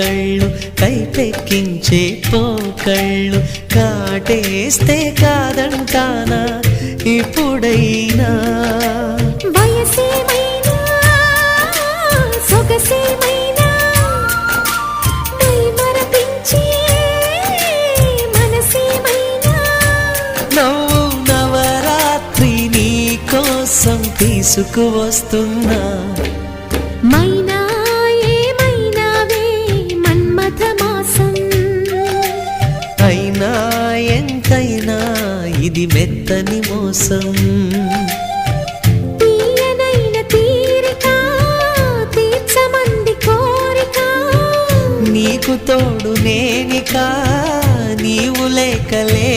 కళ్ళు కైపెక్కించే పోకళ్ళు కాటేస్తే కాదంటానా ఇప్పుడైనా వయసేమైనా సొగసేమైనా మరపించే మనసేమైనా నవ్వు నవరాత్రి నీ కోసం తీసుకువస్తున్నా మైనా ఏమైనావే మన్మథ మాసం అయినా ఎంతైనా ఇది మెత్తని మోసం తీయనైన తీరిక తీర్చమంది కోరిక నీకు తోడు నేనిక నీవు లేకలే